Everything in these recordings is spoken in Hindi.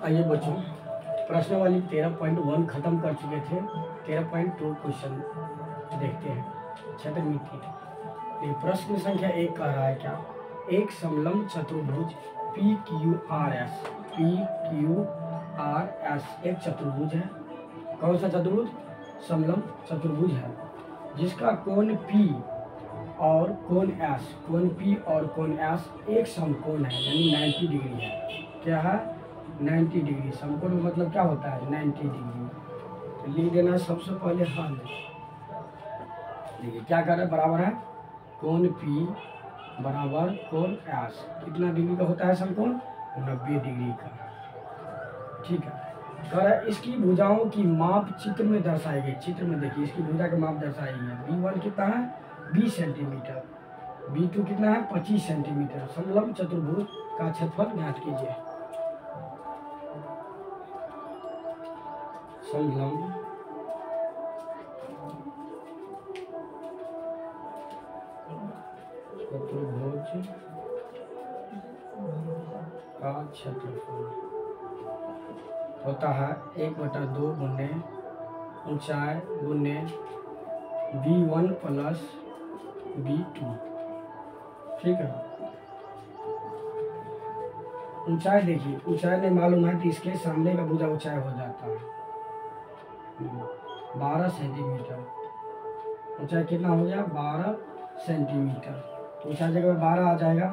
आइए बच्चों, प्रश्न वाली 13.1 खत्म कर चुके थे। 13.2 क्वेश्चन देखते हैं। क्षेत्र मिट्टी। ये प्रश्न संख्या 1 कह रहा है क्या, एक समलंब चतुर्भुज PQRS एक चतुर्भुज है। कौन सा चतुर्भुज? समलंब चतुर्भुज है, जिसका कोण P और कोण S, कोण P और कोण S एक समकोण है, यानी 90 डिग्री है। क्या है? 90 डिग्री। समकोण मतलब क्या होता है? 90 डिग्री। तो लिख देना सबसे पहले हल। देखिए क्या कर रहा है, बराबर है कोण P बराबर कोण S। कितना डिग्री का होता है समकोण? 90 डिग्री का। ठीक है। कह रहा है इसकी भुजाओं की माप चित्र में दर्शाई गई। चित्र में देखिए इसकी भुजा की माप दर्शाई गई है। B1 कितना है? 20 सेंटीमीटर। B2 कितना है? 25 सेंटीमीटर। समलंब चतुर्भुज का क्षेत्रफल ज्ञात कीजिए। समलंब चतुर्भुज का क्षेत्रफल होता है 1/2 गुने ऊंचाई गुने B1 प्लस B2। ठीक है। ऊंचाई देखिए, ऊंचाई नहीं मालूम है तो इसके सामने का भुजा ऊंचाई हो जाता है 12 सेंटीमीटर। ऊंचाई कितना हो गया? 12 सेंटीमीटर। तो ऊंचाई जगह 12 आ जाएगा।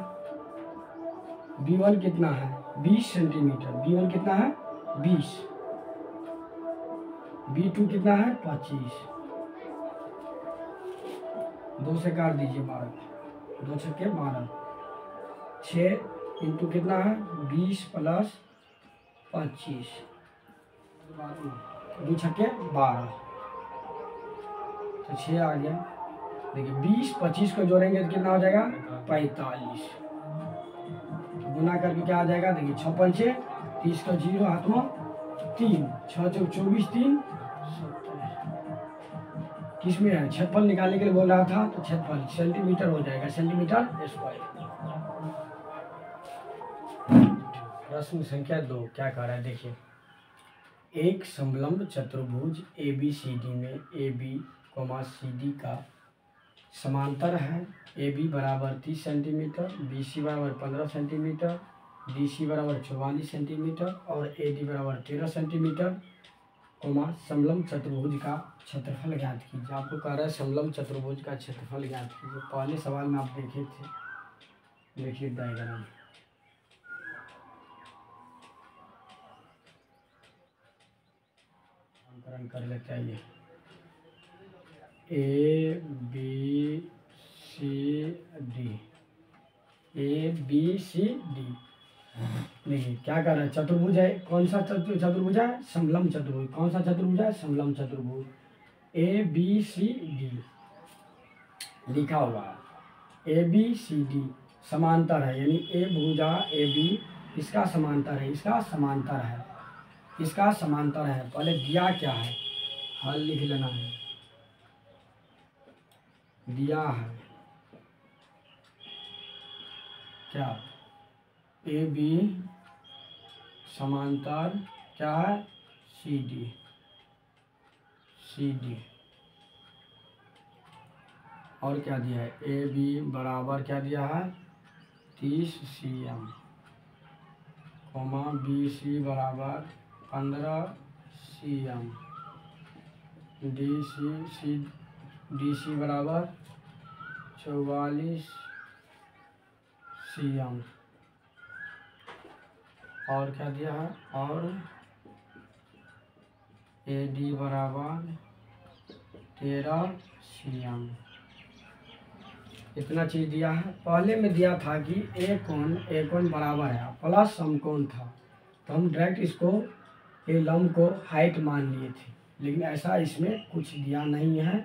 B1 कितना है? 20 सेंटीमीटर। B1 कितना है? 20। B2 कितना है? 25। 2 से काट दीजिए 12। 2 छक्के 12। 6 इंटू कितना है? 20 प्लस 25। 2 छक्के 12। तो 6 आ गया। देखिए 20 25 को जोड़ेंगे तो कितना हो जाएगा? 45। गुना करके क्या आ जाएगा? देखिए 6 पंचे 30 का 0 हाथ में 3, 6 चौक 24, 3 किस में है? क्षेत्रफल निकालने के लिए बोल रहा था, तो क्षेत्रफल सेंटीमीटर हो जाएगा, सेंटीमीटर स्क्वायर। प्रश्न संख्या 2 क्या कह रहा है देखिए, एक समलंब चतुर्भुज ABCD में AB, CD का समांतर है। AB बराबर 30 सेंटीमीटर, BC बराबर 15 सेंटीमीटर, DC बराबर 44 सेंटीमीटर और AD बराबर 13 सेंटीमीटर, समलंब चतुर्भुज का क्षेत्रफल ज्ञात कीजिए। आपको कह रहा है समलंब चतुर्भुज का क्षेत्रफल ज्ञात कीजिए। पहले सवाल में आप देखे थे, देखिए डायग्राम। नामकरण कर लेते हैं। ये ABCD। देखिए क्या कर रहा है, चतुर्भुज है। कौन सा चतुर्भुज है? समलंब चतुर्भुज। कौन सा चतुर्भुज है? समलंब चतुर्भुज। ABCD लिखा हुआ है। ABCD समांतर है, यानी A भुजा AB इसका समांतर है, इसका समांतर है, इसका समांतर है। पहले दिया क्या है, हल लिख लेना है। दिया है क्या? AB समांतर क्या है? CD। और क्या दिया है? AB बराबर क्या दिया है? 30 cm, BC बराबर 15 cm, DC बराबर 44 cm। और क्या दिया है? और AD बराबर 13 cm। इतना चीज़ दिया है। पहले में दिया था कि A कोण बराबर है, प्लस समकोण था, तो हम डायरेक्ट इसको ये लंब को हाइट मान लिए थे। लेकिन ऐसा इसमें कुछ दिया नहीं है,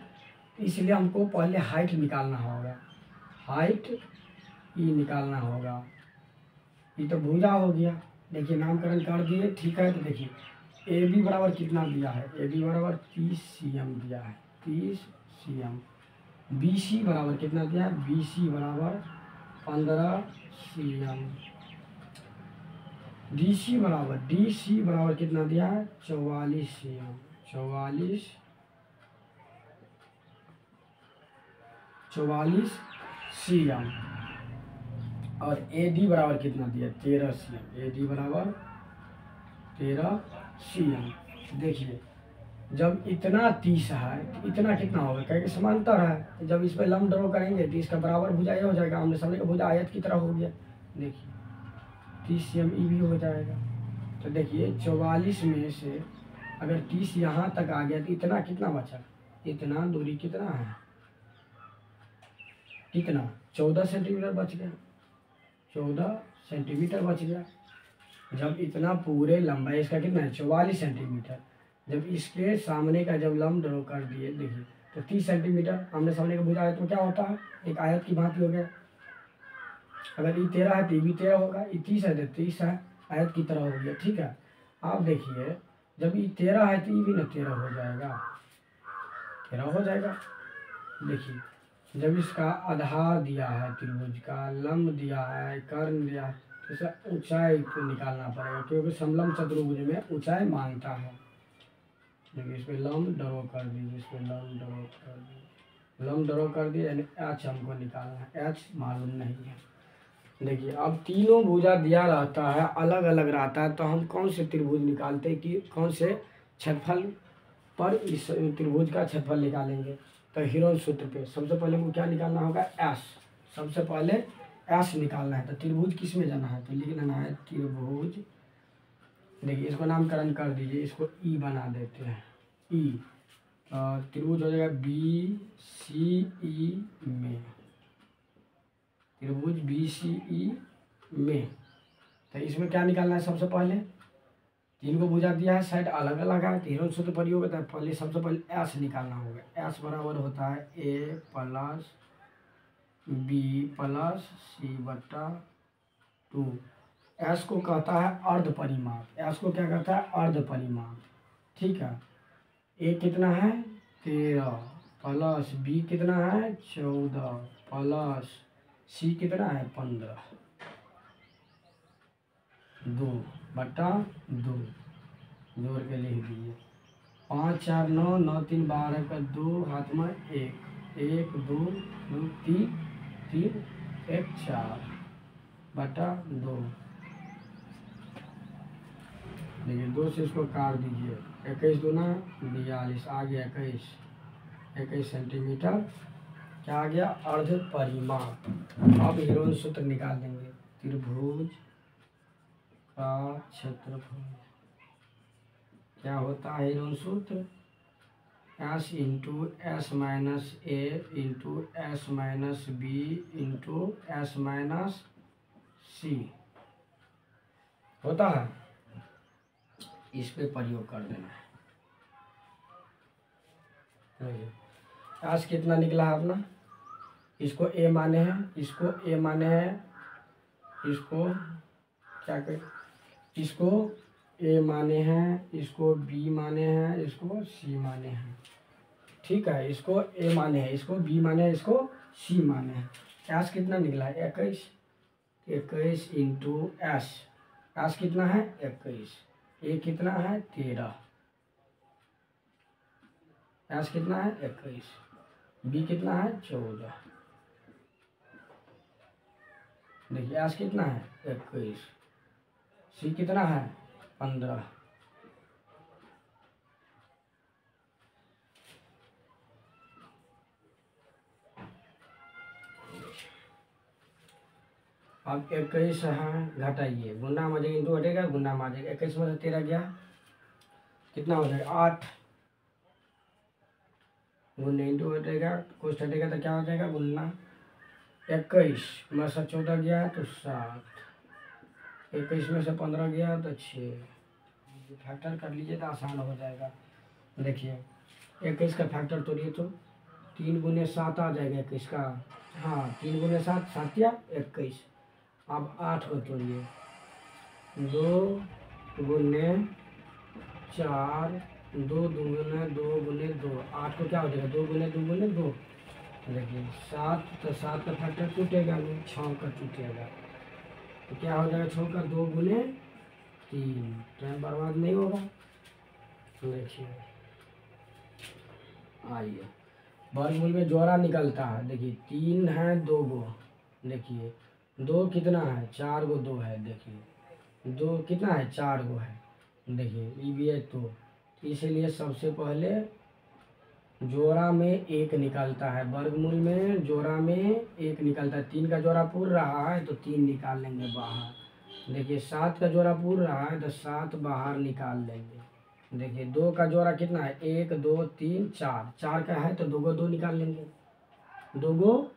इसलिए हमको पहले हाइट निकालना होगा। हाइट ये निकालना होगा। ये तो भुजा हो गया। देखिए नामकरण कर दिए, ठीक है। तो देखिए AB बराबर कितना दिया है? AB बराबर 30 cm दिया है, 30 cm। BC बराबर कितना दिया है? BC बराबर 15 cm। DC बराबर, DC बराबर कितना दिया है 44 cm, 44 cm। और AD बराबर कितना दिया 13 cm, AD बराबर 13 cm। देखिए जब इतना 30 है तो इतना कितना होगा, कहेंगे समांतर है, जब इस पर लंब ड्रॉ करेंगे तो इसका बराबर भुजा ये हो जाएगा, आमने सामने का भुजा आयत की तरह हो गया। देखिए 30 cm भी हो जाएगा। तो देखिए 44 में से अगर 30 यहाँ तक आ गया तो इतना कितना बचा, इतना दूरी कितना है, कितना 14 सेंटीमीटर बच गया, 14 सेंटीमीटर बच गया। जब इतना पूरे लंबाई इसका कितना है 44 सेंटीमीटर, जब इसके सामने का जब लंब ड्रॉ कर दिए देखिए तो 30 सेंटीमीटर आमने सामने का भुजा है तो क्या होता है एक आयत की भांति हो गया। अगर ये 13 है तो ये भी 13 होगा, ये 30 है तो 30 है, आयत की तरह हो गया। ठीक है, आप देखिए जब ये 13 है तो ये भी ना 13 हो जाएगा, 13 हो जाएगा। देखिए जब इसका आधार दिया है त्रिभुज का, लंब दिया है, कर्ण दिया है, तो इसे ऊंचाई को निकालना पड़ेगा क्योंकि समलंब चतुर्भुज में ऊंचाई मांगता है। देखिए इस पर लंब ड्रॉ कर दीजिए, इस पर लंब ड्रॉ कर दीजिए, लंब ड्रॉ कर दिए, यानी एच हमको निकालना है, एच मालूम नहीं है। देखिए अब तीनों भुजा दिया रहता है, अलग अलग रहता है, तो हम कौन से त्रिभुज निकालते हैं कि कौन से क्षेत्रफल पर इस त्रिभुज का क्षेत्रफल निकालेंगे। तो हीरोन सूत्र पे सबसे पहले हमको क्या निकालना होगा एस, सबसे पहले एस निकालना है। तो त्रिभुज किस में जाना है, तो लिख लेना है त्रिभुज। देखिए इसको नामकरण कर दीजिए, इसको ई बना देते हैं, ई। त्रिभुज हो जाएगा BCE में, त्रिभुज BCE में। तो इसमें क्या निकालना है, सबसे पहले तीन को भुजा दिया है, साइड अलग अलग है, हीरोन सूत्र पर होगा। तो पहले सबसे पहले एस निकालना होगा। एस बराबर होता है A plus B plus C बट्टा 2। एस को कहता है अर्ध परिमाप, एस को क्या कहता है अर्ध परिमाप। ठीक है, ए कितना है 13 प्लस B कितना है 14 प्लस C कितना है 15, 2 बटा 2 जोड़ के लिख दीजिए। 5 4 9 9 3 12 का 2 हाथ में 1 1 2 2 3 3 1 4 बटा 2। देखिए 2 से इसको काट दीजिए, 21 दूना 42 आ गया 21 सेंटीमीटर। क्या आ गया अर्ध परिमाप। अब हीरोन सूत्र निकाल देंगे, त्रिभुज का क्षेत्रफल क्या होता है हीरोन सूत्र, S into s minus a into s minus b into s minus c होता है। इस पे प्रयोग कर देना है। एस कितना निकला है अपना, इसको ए माने हैं, इसको ए माने हैं, इसको क्या कर, इसको ए माने हैं, इसको बी माने हैं, इसको सी माने हैं। ठीक है, इसको ए माने हैं, इसको बी माने हैं, इसको सी माने हैं। एस कितना निकला है 21 इंटू एस, एस कितना है 21, ए कितना है 13, एस कितना है 21, बी कितना है 14। देखिए एस कितना है 21, सी कितना है 15। अब 21 है, घटाइए, गुना में जाएगा इंटू हटेगा, गुना में आ जाएगा। 21 में से 13 गया, कितना हो जाएगा 8, गुना इंटू हटेगा, कुछ हटेगा तो क्या हो जाएगा गुना। 21 में से 14 गया तो 7, 21 में से 15 गया तो 6। फैक्टर कर लीजिए तो आसान हो जाएगा। देखिए 21 का फैक्टर तोड़िए तो 3 गुने 7 आ जाएगा 21 का, हाँ 3 गुने 7 7 या 21। अब 8 को तोड़िए, 2 गुने 4, 2 गुने 2, 8 को क्या हो जाएगा 2 गुने 2। देखिए 7, तो 7 का फैक्टर टूटेगा नहीं, 6 का टूटेगा, तो क्या हो जाएगा 6 का 2 गुने 3। टाइम बर्बाद नहीं होगा। देखिए आइए, वर्गमूल में जोड़ा निकलता है। देखिए 3 है 2 गो, देखिए 2 कितना है 4 गो 2 है, देखिए 2 कितना है 4 गो है, देखिए ये भी है। तो इसीलिए सबसे पहले जोड़ा में 1 निकलता है, वर्गमूल में जोड़ा में 1 निकलता है। 3 का जोड़ा पूर रहा है तो 3 निकाल लेंगे बाहर। देखिए 7 का जोड़ा पूर रहा है तो 7 बाहर निकाल लेंगे। देखिए 2 का जोड़ा कितना है 1 2 3 4, 4 का है तो 2 गो 2 निकाल लेंगे, 2 गो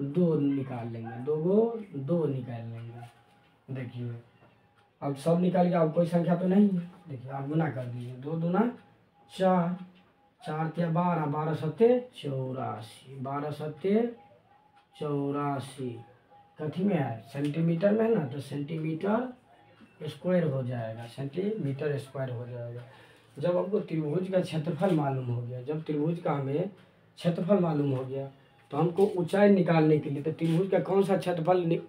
2 निकाल लेंगे, 2 गो 2 निकाल लेंगे। देखिए अब सब निकाल गया, अब कोई संख्या तो नहीं है। देखिए आप गुना कर दीजिए, 2 दूना 4, 4 त्या 12, 12 सत्ते 84, 12 सत्ते 84। कथी में है सेंटीमीटर में है ना, तो सेंटीमीटर स्क्वायर हो जाएगा, सेंटीमीटर स्क्वायर हो जाएगा। जब हमको त्रिभुज का क्षेत्रफल मालूम हो गया, जब त्रिभुज का हमें क्षेत्रफल मालूम हो गया तो हमको ऊंचाई निकालने के लिए, तो त्रिभुज का कौन सा क्षेत्रफल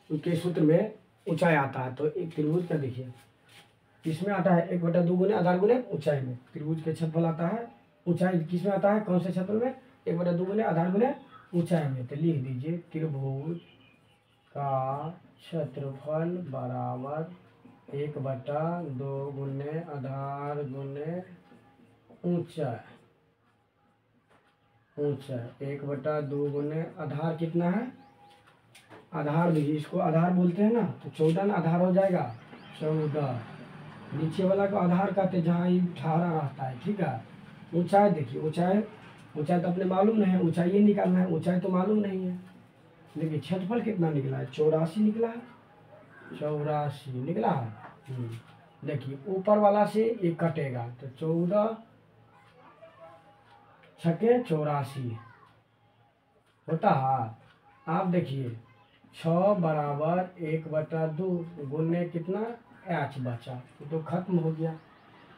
के सूत्र में ऊंचाई आता है, तो एक त्रिभुज का देखिए इसमें आता है 1/2 गुने आधार गुने ऊंचाई में। त्रिभुज का क्षेत्रफल आता है, ऊंचाई किसमें आता है, कौन से क्षेत्रफल में, 1/2 गुने आधार गुने ऊंचाई में। तो लिख दीजिए त्रिभुज का क्षेत्रफल बराबर 1/2 गुने आधार गुने ऊंचाई। ऊंचाई 1/2 गुने आधार कितना है, आधार देखिए इसको आधार बोलते हैं ना, तो 14 ना आधार हो जाएगा 14। नीचे वाला को आधार कहते हैं जहाँ ये ठहरा रहता है, ठीक है। ऊंचाई देखिए, ऊंचाई तो अपने मालूम नहीं है, ऊंचाई ये निकालना है, ऊंचाई तो मालूम नहीं है। देखिए क्षेत्रफल कितना निकला है 84 निकला है, 84 निकला है। देखिए ऊपर वाला से ये कटेगा तो 14 छके 84 होता है। आप देखिए 6 बराबर 1/2 गुने कितना h बचा, तो खत्म हो गया।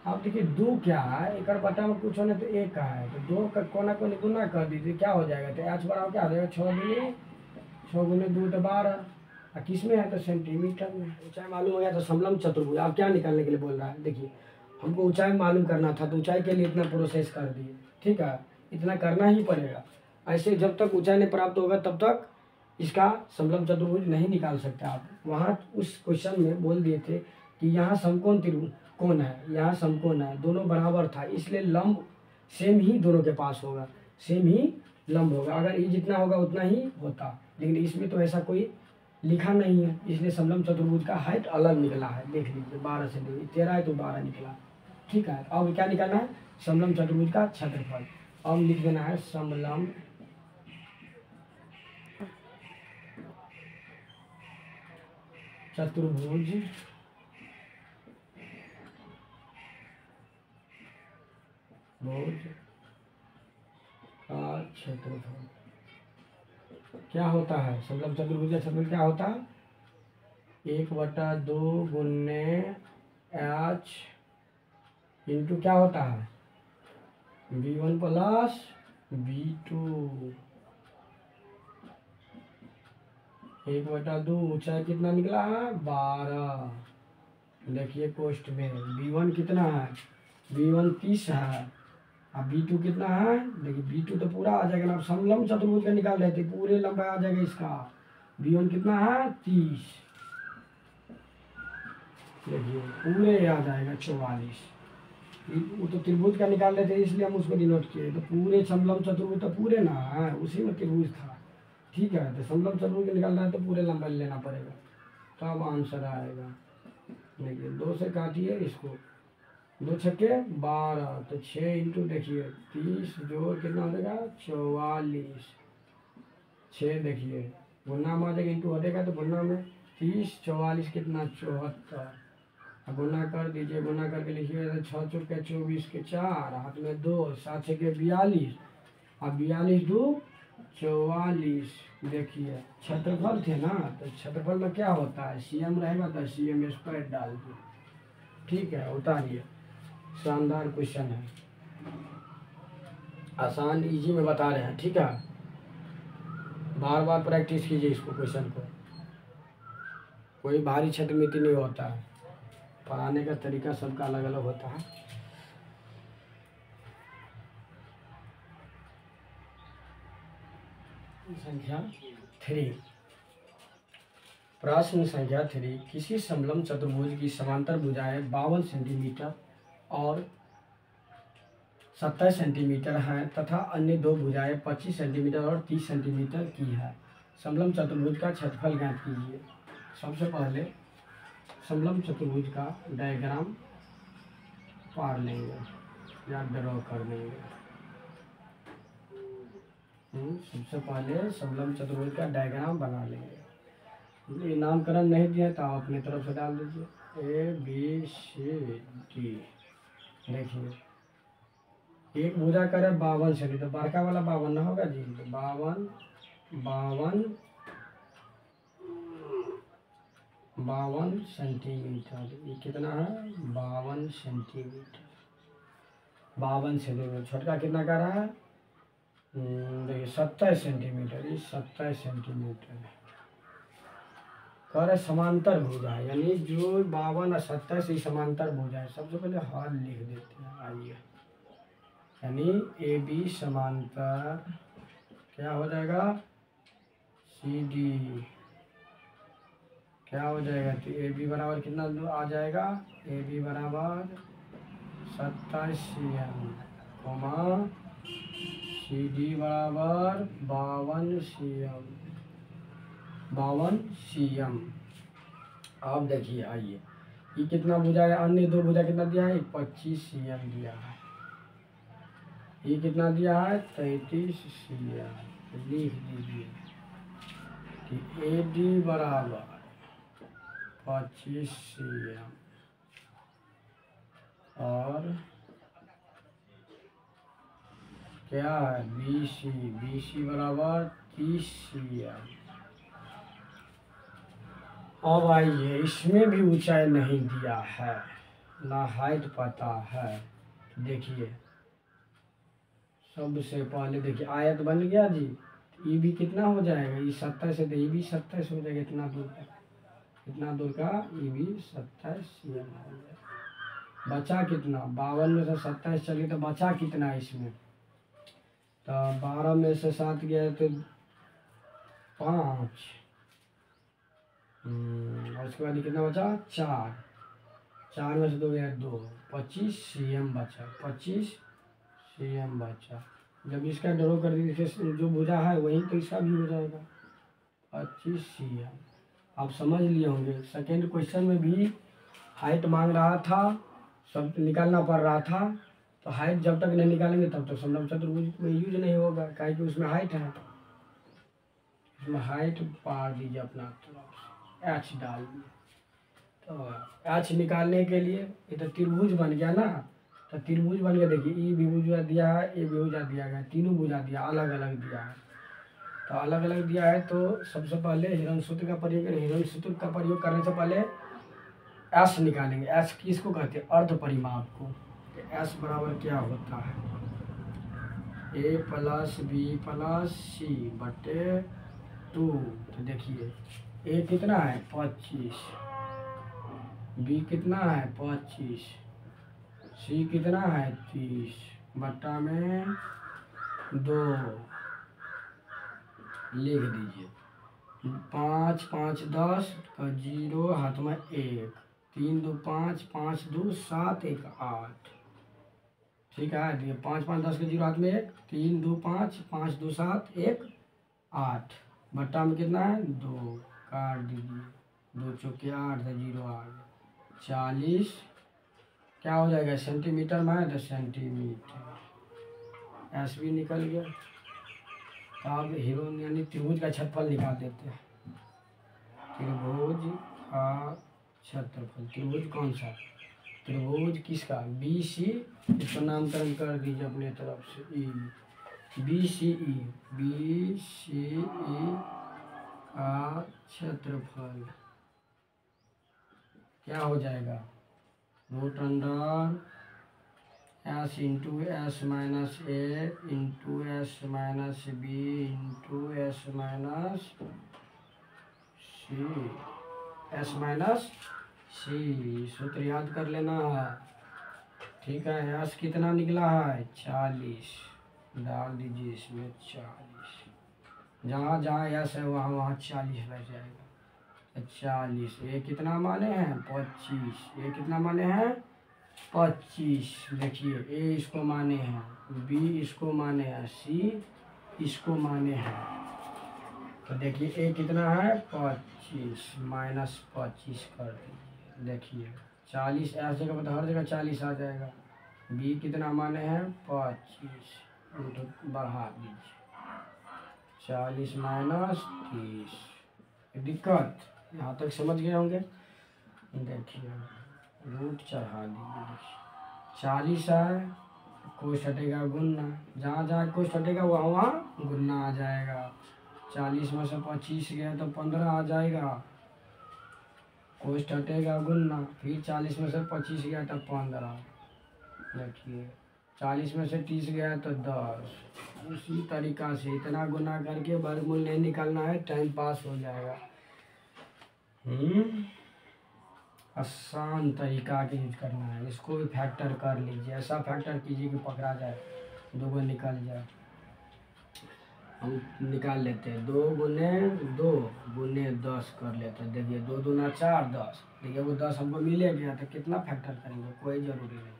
आप देखिए 2 क्या है, एक बटा में कुछ होने तो 1 का है, तो 2 का कोना को गुना कर दीजिए, क्या हो जाएगा, तो h बराबर क्या हो जाएगा 6 गुने 2 तो 12। और किस में है तो सेंटीमीटर में। ऊंचाई मालूम हो गया तो समलंब चतुर्भुज। आप क्या निकालने के लिए बोल रहा है, देखिए हमको ऊंचाई मालूम करना था तो ऊंचाई के लिए इतना प्रोसेस कर दिए, ठीक है, इतना करना ही पड़ेगा। ऐसे जब तक ऊंचाई नहीं प्राप्त होगा तब तक इसका समलंब चतुर्भुज नहीं निकाल सकते आप। वहाँ उस क्वेश्चन में बोल दिए थे कि यहाँ समकोण त्रिभुज कौन है, यहाँ समकोण है, दोनों बराबर था, इसलिए लंब सेम ही दोनों के पास होगा, सेम ही लंब होगा। अगर ये जितना होगा उतना ही होता, लेकिन इसमें तो ऐसा कोई लिखा नहीं है, इसलिए समलंब चतुर्भुज का हाइट अलग निकला है। देख लीजिए 12 से 13 है तो 12 निकला, ठीक है। अब क्या निकालना है, समलंब चतुर्भुज का क्षेत्रफल। अब लिख देना है समलंब चतुर्भुज का क्षेत्रफल क्या होता है, समलंब चतुर्भुज का क्षेत्रफल क्या होता है, 1/2 गुने h इंटू क्या होता है v1 प्लस v2। 1/2 ऊंचाई कितना निकला है 12। देखिए पोस्ट में v1 कितना है, v1 30 है, अब v2 कितना है, देखिए v2 तो पूरा आ जाएगा ना, अब समलंब चतुर्भुज का निकाल रहे थे, पूरे लंबा आ जाएगा इसका। v1 कितना है 30, देखिए पूरे आ जाएगा 44। वो तो त्रिभुज का निकाल रहे थे इसलिए हम उसको डिनोट किए, तो पूरे समलंब चतुर्भुज तो पूरे ना है, उसी में त्रिभुज था, ठीक है। तो समलंब चतुर्भुज का निकालना है तो पूरे लंबा लेना पड़ेगा, तब आंसर आएगा। देखिए 2 से काटिए इसको, 2 छक्के 12, तो 6 इंटू देखिए 30 जोड़ कितना हो जाएगा 44। 6 देखिए गुना में आ जाएगा, इंटू हटेगा तो गुना में 30 44 कितना 74। अब गुना कर दीजिए, गुना करके लिखिए 6 चौके 24 के 4, हाथ में 2, 7 छक्के 42, अब 42 2 44। देखिए क्षेत्रफल थे ना, तो क्षेत्रफल में क्या होता है cm रहेगा तो cm स्क्वायर डाल दिए, ठीक है। उतारिए, शानदार क्वेश्चन है, आसान इजी में बता रहे हैं, ठीक है। बार बार प्रैक्टिस कीजिए इसको, क्वेश्चन को, कोई भारी क्षेत्रमिति नहीं होता है। पढ़ाने का तरीका सबका अलग अलग होता है। संख्या 3, प्रश्न संख्या 3, किसी समलंब चतुर्भुज की समांतर भुजाएं 52 सेंटीमीटर और 27 सेंटीमीटर हैं तथा अन्य दो भुजाएं 25 सेंटीमीटर और 30 सेंटीमीटर की है। समलंब चतुर्भुज का क्षेत्रफल ज्ञात कीजिए। सबसे पहले समलंब चतुर्भुज का डायग्राम पार लेंगे या ड्रॉ कर लेंगे। सबसे पहले समलंब चतुर्भुज का डायग्राम बना लेंगे। नामकरण नहीं दिया तो आप अपनी तरफ से डाल दीजिए ABCD। देखिए एक भुजा करे 52 सेंटीमीटर, तो बड़का वाला 52 ना होगा जी, तो 52 सेंटीमीटर। ये कितना है 52 सेंटीमीटर। 52 सेंटीमीटर। छोटका कितना का रहा है देखिए 27 सेंटीमीटर। ये 27 सेंटीमीटर कर समांतर भुजा है, यानी जो 52 और 27 समांतर भुजा है। सबसे पहले हल लिख देते हैं। आइए, यानी AB समांतर क्या हो जाएगा CD क्या हो जाएगा, तो AB बराबर कितना आ जाएगा, AB बराबर 27 cm, CD बराबर 52 cm। अब देखिए, आइए ये कितना भुजा है, अन्य दो भुजा कितना दिया है 25 cm दिया है। ये कितना दिया है 33 cm। लिख दीजिए कि AD बराबर 25 cm और क्या है BC बराबर 30 cm। अब आइए, इसमें भी ऊंचाई नहीं दिया है, ना हाइट पता है। देखिए सबसे पहले देखिए आयत बन गया जी। ये भी कितना हो जाएगा, ये 27 से, ये भी 27 हो जाएगा। इतना दूर का ये भी 27 cm हो जाएगा। बचा कितना, 52 में से 27 चलिए तो बचा कितना इसमें, तो 12 में से 7 गया तो 5, और उसके बाद कितना बचा 4 में से 2 गया 2, 25 cm बचा। 25 cm बचा। जब इसका ड्रॉ कर दीजिए, जो भुजा है वहीं तो इसका भी हो जाएगा 25 cm। आप समझ लिए होंगे। सेकेंड क्वेश्चन में भी हाइट मांग रहा था, सब निकालना पड़ रहा था, तो हाइट जब तक नहीं निकालेंगे तब तक समलंब चतुर्भुज में यूज नहीं होगा, काहे कि उसमें हाइट है। इसमें हाइट पार दीजिए अपना तरफ से, H डाल दिए। तो H निकालने के लिए ये तो त्रिभुज बन गया ना, तो त्रिभुज बन गया। देखिए E भी भुजा दिया है, A भी भुजा दिया गया, तीनों भुजा दिया, अलग अलग दिया है। तो अलग अलग दिया है, तो सबसे पहले हिरण सूत्र का प्रयोग करें। हिरण सूत्र का प्रयोग करने से पहले S निकालेंगे। S किसको कहते हैं, अर्ध परिमाप को। S बराबर क्या होता है, A + B + C बटे 2। तो देखिए A कितना है 25, B कितना है 25, C कितना है 30 बट्टा में 2। लिख दीजिए 5 5 10 का 0 हाथ में 1, 3 2 5, 5 2 7 1 8। ठीक है, 5 5 10 के 0 हाथ में 1, 3 2 5, 5 2 7 1 8 बट्टा में कितना है 2। काट दीजिए, 2 चौके 8, 0 आ गया 40। क्या हो जाएगा सेंटीमीटर में है तो सेंटीमीटर। एस भी निकल गया। अब हीरो यानी त्रिभुज का क्षेत्रफल निकाल देते हैं। त्रिभुज का क्षेत्रफल, त्रिभुज कौन सा, त्रिभुज किसका BC, इसका नामकरण कर दीजिए अपने तरफ से BCE का क्षेत्रफल क्या हो जाएगा, √S × S - A × S - B × S - C, S - सी, सूत्र याद कर लेना है। ठीक है, यश कितना निकला है 40, डाल दीजिए इसमें 40, जहाँ जहाँ यश है वहाँ वहाँ 40 लग जाएगा। 40, ये कितना माने हैं 25, ये कितना माने हैं 25। देखिए ए इसको माने हैं, बी इसको माने हैं, सी इसको माने हैं। तो देखिए ए कितना है 25 माइनस 25 कर दीजिए। देखिए 40 ऐसी जगह पर हर जगह 40 आ जाएगा। बी कितना माने हैं 25, तो बढ़ा दीजिए 40 माइनस 30। दिक्कत यहाँ तक समझ गए होंगे। देखिए रूट चढ़ा दीजिए। 40 है, कोष्ठ हटेगा गुना, जहाँ जहाँ कोष्ठ हटेगा वहाँ वहाँ गुना आ जाएगा। 40 में से 25 गया तो 15 आ जाएगा, कोष्ठ हटेगा गुना, फिर 40 में से 25 गया तो 15। देखिए 40 में से 30 गया तो 10। उसी तरीका से इतना गुना करके वर्गमूल नहीं निकालना है, टाइम पास हो जाएगा। आसान तरीका के यूज करना है। इसको भी फैक्टर कर लीजिए, ऐसा फैक्टर कीजिए कि पकड़ा जाए, 2 को निकल जाए। हम निकाल लेते हैं 2 गुने 2 गुने 10 कर लेते हैं। देखिए 2 दूना 4 10। देखिए वो 10 हमको मिले गया तो कितना फैक्टर करेंगे, कोई ज़रूरी नहीं,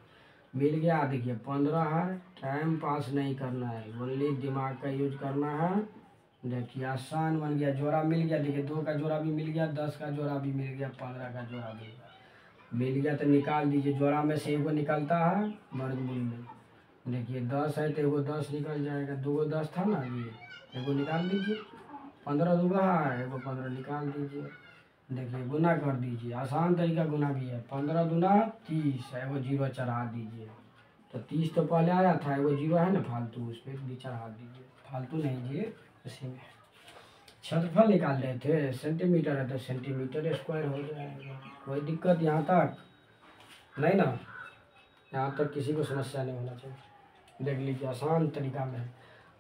मिल गया। देखिए 15 है, टाइम पास नहीं करना है, ओनली दिमाग का यूज करना है। देखिए आसान बन गया, जोड़ा मिल गया। देखिए 2 का जोड़ा भी मिल गया, 10 का जोड़ा भी मिल गया, 15 का जोड़ा भी मिल गया। तो निकाल दीजिए, जोड़ा में से एगो निकलता है वर्गमूल में। देखिए 10 है तो एगो 10 निकल जाएगा, 2 को 10 था ना, ये एगो निकाल दीजिए। 15 दूगा है, एगो 15 निकाल दीजिए। देखिए गुना कर दीजिए, आसान तरीका गुना भी है। 15 दूना 30, एगो 0 चढ़ा दीजिए। तो 30 तो पहले आया था, एगो 0 है ना फालतू, उस पर भी चढ़ा दीजिए। फालतू नहीं जी, उसी में क्षेत्रफल निकाल रहे थे, सेंटीमीटर है तो सेंटीमीटर स्क्वायर हो जाएगा। कोई दिक्कत यहाँ तक नहीं ना, यहाँ तक किसी को समस्या नहीं होना चाहिए। देख लीजिए आसान तरीका में।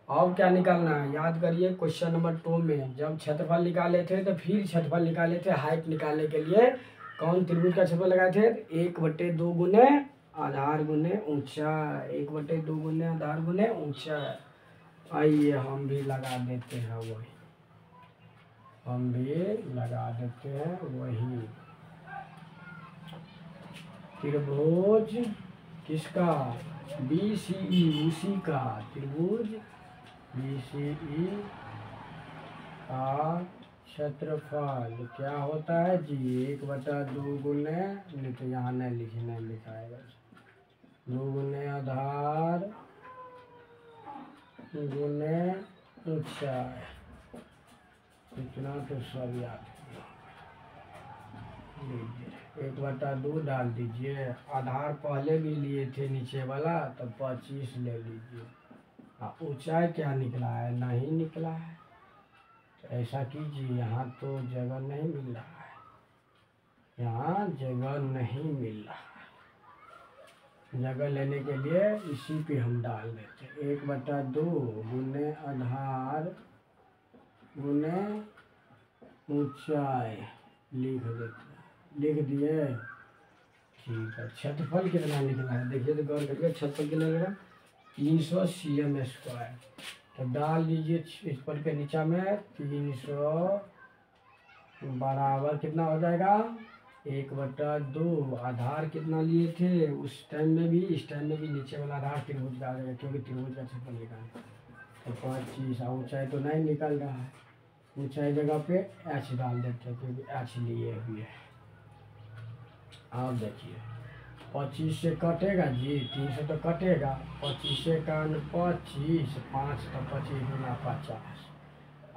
अब क्या निकालना है याद करिए, क्वेश्चन नंबर 2 में जब क्षेत्रफल निकाले थे तो फिर क्षेत्रफल निकाले थे। हाइट निकालने के लिए कौन त्रिभुज का क्षेत्रफल लगाए थे, 1/2 गुने आधार गुने ऊंचाई, 1/2 गुने आधार गुने ऊंचाई। आइए हम भी लगा देते हैं वही, हम भी लगा देते हैं वही। त्रिभुज किसका, BCE, उसी का त्रिभुज BCE का क्षेत्रफल क्या होता है जी, 1/2 गुने, नहीं तो यहाँ नहीं लिखना, लिखाएगा 2 गुने आधार गुने ऊंचाई। इतना तो सब याद लीजिए। 1/2 डाल दीजिए, आधार पहले भी लिए थे नीचे वाला, तो 25 ले लीजिए। ऊंचाई क्या निकला है, नहीं निकला है। तो ऐसा कीजिए, यहाँ तो जगह नहीं मिल रहा है, यहाँ जगह नहीं मिल रहा है। जगह लेने के लिए इसी पे हम डाल देते हैं, 1/2 गुने आधार गुने ऊंचाई लिख देते हैं। लिख दिए, ठीक है। क्षेत्रफल कितना निकला है देखिए, तो गौर करिए, क्षेत्रफल कितना निकला 300 cm स्क्वायर। तो डाल दीजिए इस पर के नीचा में 300 बराबर कितना हो जाएगा 1/2। आधार कितना लिए थे उस टाइम में भी, इस टाइम में भी नीचे वाला आधार त्रिभुज का आ जाएगा, क्योंकि त्रिभुज का क्षेत्रफल निकालना। तो 25। ऊंचाई तो नहीं निकल रहा है, ऊंचाई जगह पे h डाल देते हैं, क्योंकि h लिए हुए है। आप देखिए 25 से कटेगा जी, 300 तो कटेगा, 25 से का 25, 5 तो 25 गुना 50।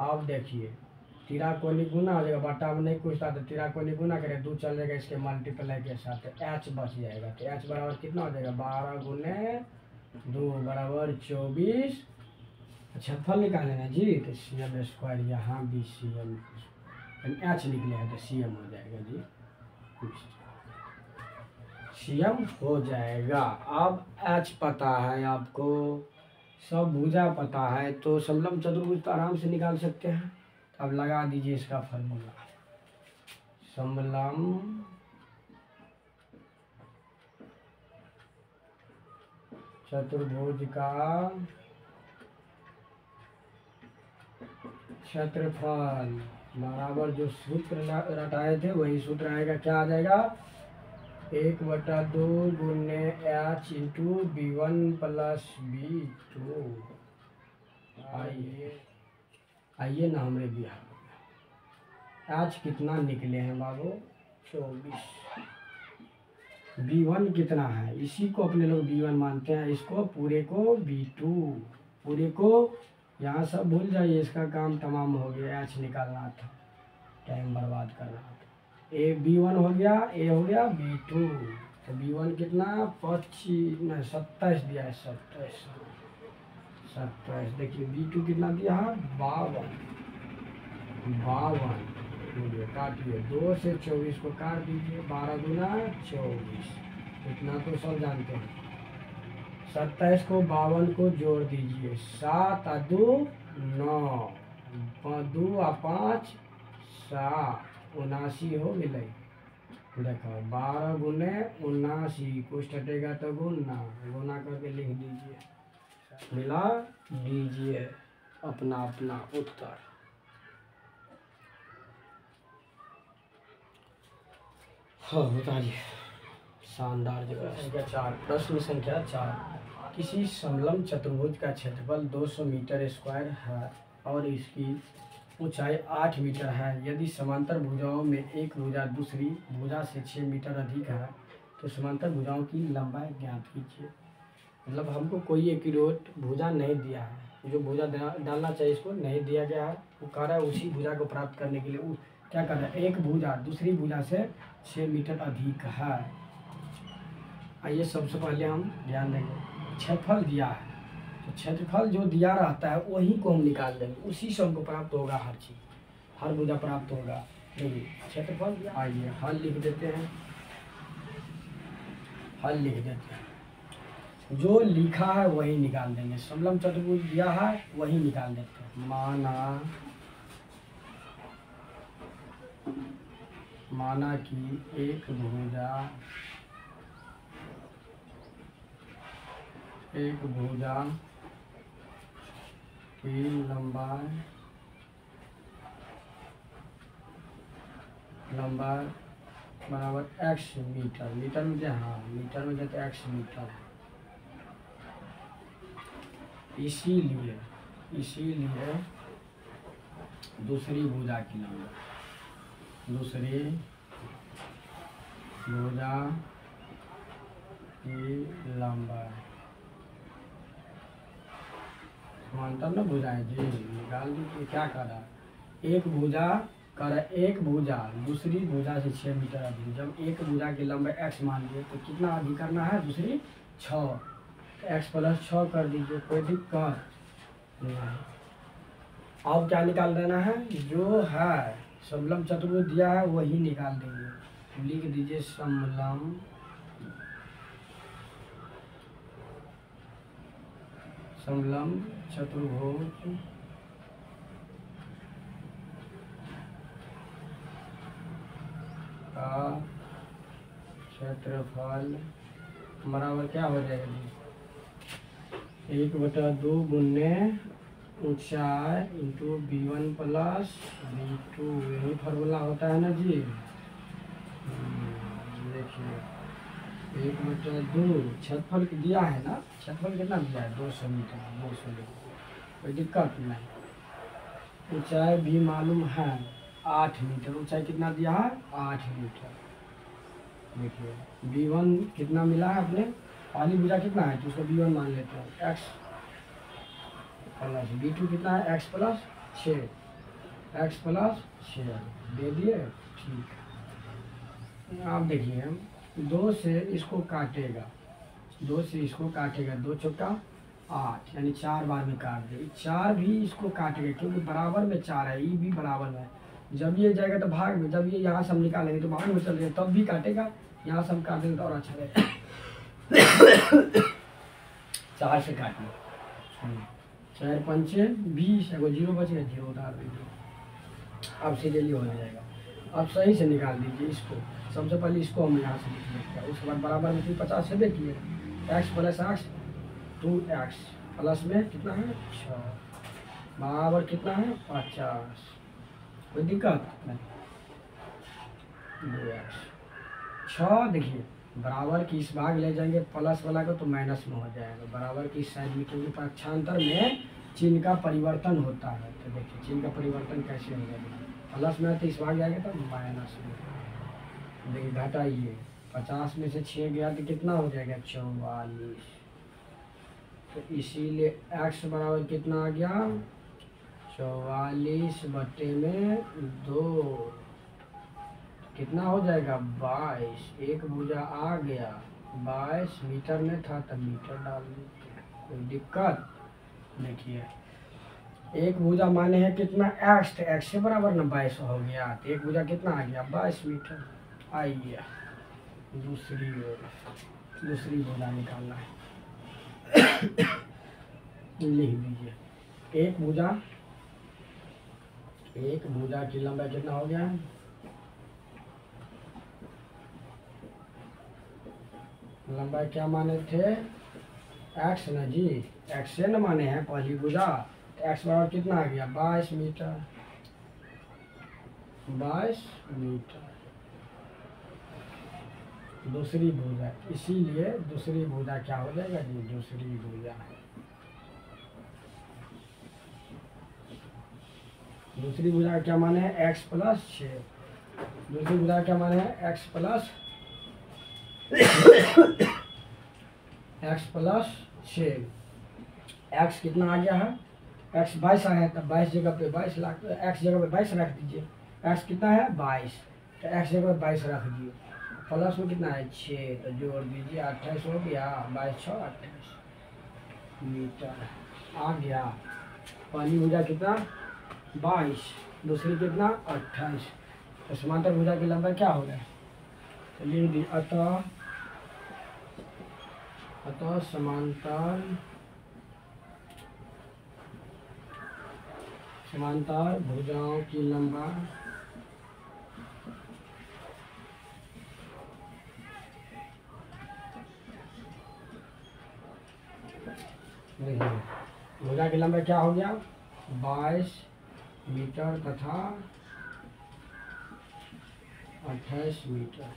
अब देखिए तिराकोनी गुना हो जाएगा, बटा में नहीं पूछता तो तिराकोनी गुना करें, 2 चल जाएगा इसके मल्टीप्लाई के साथ, h बच जाएगा। तो h बराबर कितना हो जाएगा 12 गुने 2 बराबर 24। क्षेत्रफल निकालेना जी, तो cm स्क्वायर, यहाँ भी cm, h निकले है तो cm हो जाएगा जी, cm हो जाएगा। अब h पता है आपको, सब भुजा पता है, तो समलम चतुर्भुज तो आराम से निकाल सकते हैं। अब लगा दीजिए इसका फॉर्मूला, समलम चतुर्भुज का क्षेत्रफल बराबर जो सूत्र रटाए थे वही सूत्र आएगा। क्या आ जाएगा? 1/2 गुने h into B1 plus B2। आइए ना हमरे बिहार आज कितना निकले हैं बाबू? 24। B1 कितना है? इसी को अपने लोग B1 मानते हैं, इसको पूरे को B2, पूरे को यहाँ सब भूल जाइए। इसका काम तमाम हो गया। h निकालना था, टाइम बर्बाद करना था। ए B1 हो गया, ए हो गया B2। तो B1 कितना? 27 दिया है। 27। देखिए B2 कितना दिया है? 52। काटिए, 2 से 24 को काट दीजिए। 12 गुना 24, इतना तो सब जानते हैं। 27 को 52 को जोड़ दीजिए। 7 और 2 9, 2 और 5 7, 79 हो गए। देखो 12 गुने 79, कुछ हटेगा तो गुना करके लिख दीजिए, मिला दीजिए अपना अपना उत्तर। हाँ बताइए। शानदार जगह। संख्या 4, प्रश्न संख्या 4। किसी समलंब चतुर्भुज का क्षेत्रफल 200 मीटर स्क्वायर है और इसकी ऊंचाई 8 मीटर है। यदि समांतर भुजाओं में एक भुजा दूसरी भुजा से 6 मीटर अधिक है तो समांतर भुजाओं की लंबाई ज्ञात कीजिए। मतलब हमको कोई एक्यूरेट भुजा नहीं दिया है, जो भुजा डालना चाहिए इसको नहीं दिया गया है। वो कह रहा है उसी भुजा को प्राप्त करने के लिए वो क्या कर रहा है? एक भुजा दूसरी भुजा से 6 मीटर अधिक है। आइए सबसे पहले हम ध्यान देंगे, क्षेत्रफल दिया है तो क्षेत्रफल जो दिया रहता है वही को हम निकाल देंगे, उसी से हमको प्राप्त होगा हर चीज़, हर भुजा प्राप्त होगा। देखिए क्षेत्रफल दिया। आइए हल लिख देते हैं, हल लिख देते हैं। जो लिखा है वही निकाल देंगे। समलंब चतुर्भुज दिया है वही निकाल देते हैं। माना कि एक भुजा की लंबाई बराबर x मीटर। मीटर में क्या? हाँ मीटर में देते x मीटर। इसीलिए दूसरी भुजा की लंबाई, दूसरी भुजा की लंबाई समांतर न भुजाएं जी, निकाल दीजिए। क्या कर रहा है? एक भुजा दूसरी भुजा से 6 मीटर अधिक। जब एक भुजा की लंबाई x मान लिए तो कितना अधिक करना है? दूसरी 6, x प्लस 6 कर दीजिए, कोई दिक्कत नहीं। अब क्या निकाल देना है? जो है समलंब चतुर्भुज दिया है वही निकाल देंगे। लिख दीजिए समलंब चतुर्भुज का क्षेत्रफल बराबर क्या हो जाएगी? 1/2 गुने ऊंचाई इंटू B1 प्लस B2। यही फार्मूला होता है ना जी। देखिए 1/2 क्षेत्रफल दिया है ना, क्षेत्रफल कितना दिया है? 200 मीटर। 200 कोई दिक्कत नहीं। ऊंचाई भी मालूम है 8 मीटर। ऊंचाई कितना दिया है? 8 मीटर। देखिए B1 कितना मिला है अपने? पहली भुजा कितना है तो उसको B1 मान लेते हैं, x प्लस B2 कितना है? x प्लस 6 दे दिए। ठीक है, आप देखिए 2 से इसको काटेगा, 2 से इसको काटेगा, 2 चौका 8 यानी 4 बार में काट दे। 4 भी इसको काटेगा क्योंकि बराबर में 4 है, ये भी बराबर में। जब ये जाएगा तो भाग में, जब ये यहाँ से हम निकालेंगे तो भाग में चल जाएगा, तब भी काटेगा। यहाँ से हम काट देंगे तो और अच्छा रहेगा। 4 से काटिए, 4 पंचे 20, एगो 0 बचेगा, 0 उतार दीजिए। अब सीधे हो जाएगा। अब सही से निकाल दीजिए इसको। सबसे पहले इसको हम यहाँ से लिख लेते हैं, उसके बाद बराबर में 50 से देखिए x प्लस 8 2x प्लस में कितना है 6 बराबर कितना है 50। कोई दिक्कत नहीं। 2x 6 देखिए बराबर की इस भाग ले जाएंगे प्लस वाला को तो माइनस में हो जाएगा बराबर की इस साइड में, क्योंकि पक्षांतर में चिन्ह का परिवर्तन होता है। तो देखिए चिन्ह का परिवर्तन कैसे होगा, प्लस में तो इस भाग जाएगा तो माइनस में। देखिए घटाइए 50 में से 6 गया तो कितना हो जाएगा 44। तो इसीलिए x बराबर कितना आ गया 44 बटे में 2 कितना हो जाएगा 22। एक भुजा आ गया 22 मीटर में था तब मीटर डाल दीजिए, कोई दिक्कत। देखिए एक भुजा माने है कितना x, तो x से बराबर ना 22 हो गया, तो एक भुजा कितना आ गया 22 मीटर। आइए दूसरी भुजा निकालना है। लिख दीजिए एक भुजा की लंबाई कितना हो गया, लंबाई क्या माने थे x ना जी, x से न माने हैं पहली भुजा, तो x बराबर कितना आ गया 22 मीटर। 22 मीटर दूसरी भुजा, इसीलिए दूसरी भुजा क्या हो जाएगा जी दूसरी भुजा। दूसरी भुजा का क्या माने है x प्लस 6। दूसरी भुजा का क्या माने है x प्लस 6। x कितना आ गया है x 22 आया है, तब 22 जगह पे 22 लाख x जगह पे 22 रख दीजिए। x कितना है 22, तो x जगह पे 22 रख दिए, प्लस में कितना है 6, तो जोड़ दीजिए 28 हो गया। 22 6 28 मीटर आ गया। पहली भुजा कितना 22, दूसरी कितना 28, तो समांतर भुजा की लंबाई क्या हो गया, तो लिख दी अतः समांतर भुजाओं की लंबाई देखिए भुजा की लंबाई क्या हो गया 22 मीटर तथा 28 मीटर।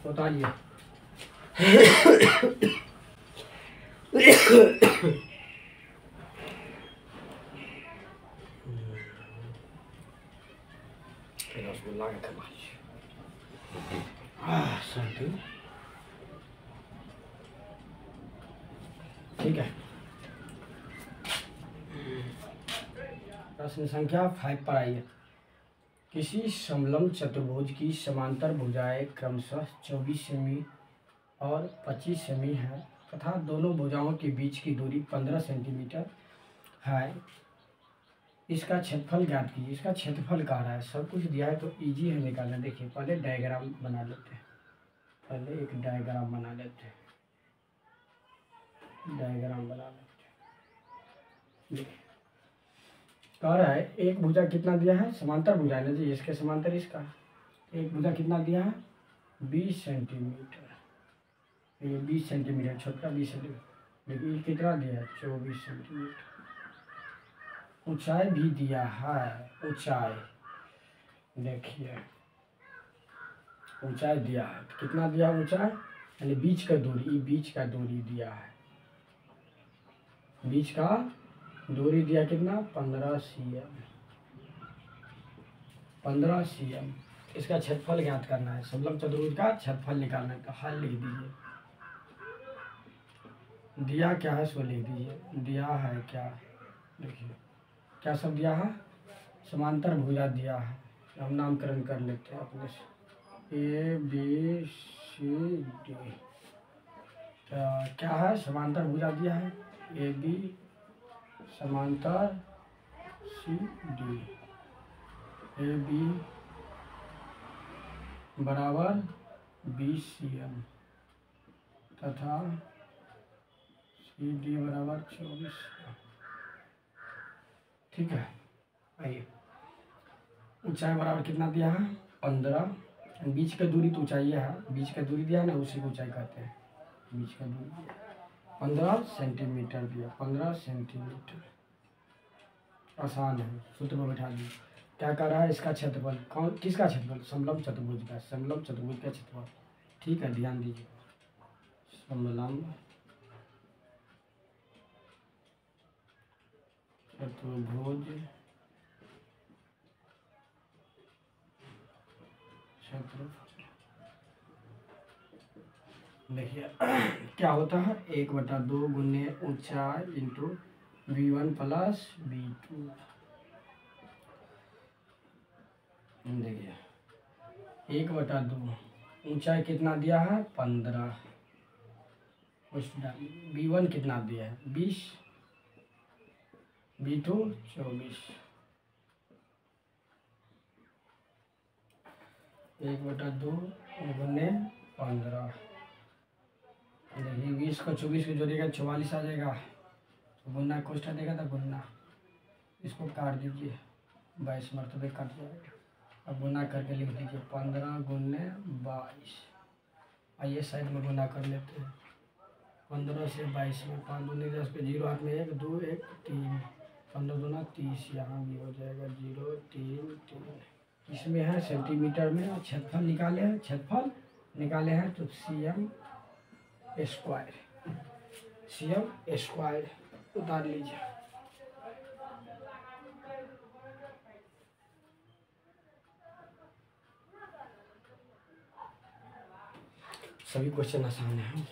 बताइए रसगुल्ला का कमाल सर्दी ठीक है। प्रश्न संख्या 5 पर आइए। किसी समलंब चतुर्भुज की समांतर भुजाएं क्रमशः 24 सेमी और 25 सेमी है तथा दोनों भुजाओं के बीच की दूरी 15 सेंटीमीटर है। इसका क्षेत्रफल ज्ञात कीजिए। इसका क्षेत्रफल कह रहा है, सब कुछ दिया है तो इजी है निकालना। देखिए पहले डायग्राम बना लेते हैं, पहले एक डायग्राम बना लेते हैं, डायग्राम बना लेते हैं। देखिए कह रहा है एक भुजा कितना दिया है, समांतर भुजा है ना जी, इसके समांतर इसका एक भुजा कितना दिया है 20 सेंटीमीटर, ये 20 सेंटीमीटर छोटा 20 सेंटीमीटर, लेकिन ये कितना दिया है 24 सेंटीमीटर। ऊंचाई भी दिया है, ऊंचाई देखिए ऊंचाई दिया है, कितना दिया है ऊंचाई, यानी बीच का दूरी, बीच का दूरी दिया है, बीच का दूरी दिया कितना 15 cm, 15 cm। इसका क्षेत्रफल ज्ञात करना है, समलंब चतुर्भुज का क्षेत्रफल निकालना है, तो हल लिख दीजिए। दिया क्या है सो लिख दीजिए, दिया है क्या, देखिए क्या सब दिया है, समांतर भुजा दिया है, हम नामकरण कर लेते हैं अपने से A B C D। क्या है समांतर भुजा दिया है A B समांतर C D, A B बराबर 20 cm तथा C D बराबर 24। ठीक है। आइए ऊंचाई बराबर कितना दिया है 15, बीच का दूरी तो ऊंचाई है, बीच का दूरी दिया है ना, उसी को ऊंचाई कहते हैं, बीच का दूरी दिया। 15 सेंटीमीटर दिया, 15 सेंटीमीटर। आसान है, सूत्र में बैठा दिए। क्या कर रहा है, इसका क्षेत्रफल, कौन किसका क्षेत्रफल, समलंब चतुर्भुज का, समलंब चतुर्भुज का क्षेत्रफल। ठीक है, ध्यान दीजिए, समलंब चतुर्भुज क्षेत्रफल। देखिए क्या होता है, 1/2 गुने ऊंचाई इंटू V1 प्लस V2। देखिए 1/2 ऊंचाई कितना दिया है, 15, V1 कितना दिया है, 20, V2 24। 1/2 गुने 15। देखिए 20 को 24 को जोड़िएगा 44 आ जाएगा। तो गुना कोष्ठा देगा तो गुना, इसको काट दीजिए, 22 मरतबे कट जाएगा। अब गुना करके लिख दीजिए 15 गुने 22। आइए साइड में गुना कर लेते हैं। 15 से 22 में 5 दूनी 10 पे 0 हाथ में 1 2 1 3, 15 दूना 30, यहाँ भी हो जाएगा 0 3 3। इसमें है सेंटीमीटर में, और क्षेत्रफल निकाले हैं, क्षेत्रफल निकाले हैं तो CM स्क्वायर, CM स्क्वायर उतार लीजिए। सभी क्वेश्चन आसान है।